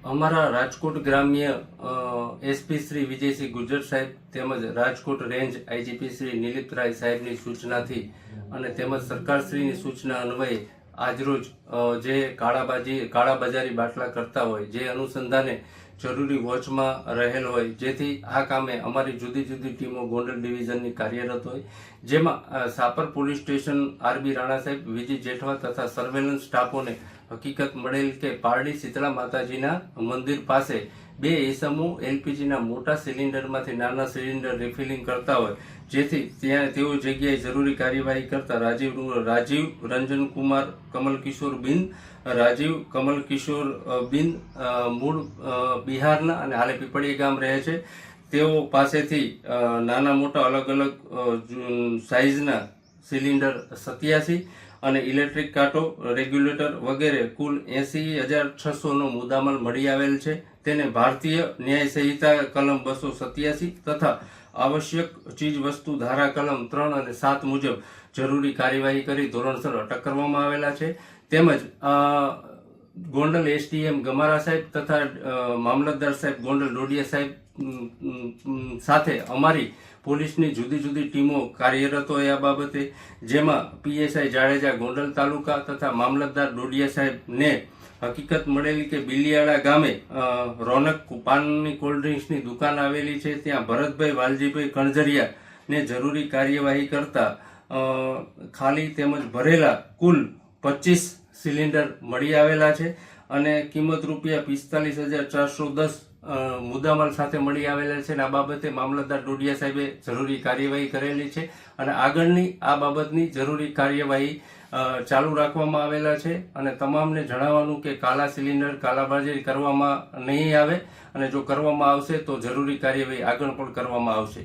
અમારા રાજકોટ ગ્રામ્ય એસપી શ્રી વિજયસિંહ ગુર્જર સાહેબ તેમજ રાજકોટ રેન્જ આઈજીપી શ્રી નિલીપ રાય સાહેબની સૂચનાથી અને તેમજ સરકારશ્રીની સૂચના અન્વયે આજરોજ જે કાળાબજારી બાટલા કરતા હોય જે અનુસંધાને જરૂરી વોચમાં રહેલ હોય જેથી આ કામે અમારી જુદી જુદી ટીમો ગોંડલ ડિવિઝનની કાર્યરત હોય જેમાં Sapar police station RB Rana સાહેબ વિજી જેઠવા તથા સર્વેલન્સ સ્ટાફોને હકીકત મળેલ કે પારડી શીતળા માતાજીના મંદિર પાસે બે એસમો એલપીજીના મોટા સિલિન્ડરમાંથી નાના સિલિન્ડર રિફિલિંગ કરતા હોય જેથી ત્યાં તેઓ જગ્યાએ જરૂરી કાર્યવાહી કરતા રાજીવ રંજન કુમાર કમલ કિશોર બિન રાજીવ કમલ કિશોર બિન મૂળ બિહારના અને હાલે પીપળીયા ગામ રહે છે તેઓ પાસેથી નાના મોટા અલગ અલગ સાઇઝના સિલિન્ડર 87 અને ઇલેક્ટ્રિક કાંટો રેગ્યુલેટર વગેરે કુલ 80,600નો મુદ્દામાલ મળી આવેલ છે તેને ભારતીય ન્યાય સંહિતા કલમ 287 તથા આવશ્યક ચીજ વસ્તુ ધારા કલમ 3 અને 7 મુજબ જરૂરી કાર્યવાહી કરી ધોરણસર અટક કરવામાં આવેલા છે તેમજ ગોંડલ એસડીએમ ગમારા સાહેબ તથા મામલતદાર સાહેબ ગોંડલ ડોડિયા સાહેબ સાથે અમારી પોલીસની જુદી જુદી ટીમો કાર્યરત હોય આ બાબતે જેમાં પીએસઆઈ જાડેજા ગોંડલ તાલુકા તથા મામલતદાર ડોડિયા સાહેબને હકીકત મળેલી કે બિલિયાળા ગામે રોનક પાનની કોલ્ડ ડ્રિંક્સની દુકાન આવેલી છે ત્યાં ભરતભાઈ વાલજીભાઈ કણઝરિયા ને જરૂરી કાર્યવાહી કરતા ખાલી તેમજ ભરેલા કુલ 25 સિલિન્ડર મળી આવેલા છે અને કિંમત રૂપિયા 45,410 મુદ્દામાલ સાથે મળી આવેલા છે અને આ બાબતે મામલતદાર ડોડિયા સાહેબે જરૂરી કાર્યવાહી કરેલી છે અને આગળની આ બાબતની જરૂરી કાર્યવાહી ચાલુ રાખવામાં આવેલા છે અને તમામને જણાવવાનું કે કાલા સિલિન્ડર કાલાબાજારી કરવામાં નહીં આવે અને જો કરવામાં આવશે તો જરૂરી કાર્યવાહી આગળ પણ કરવામાં આવશે.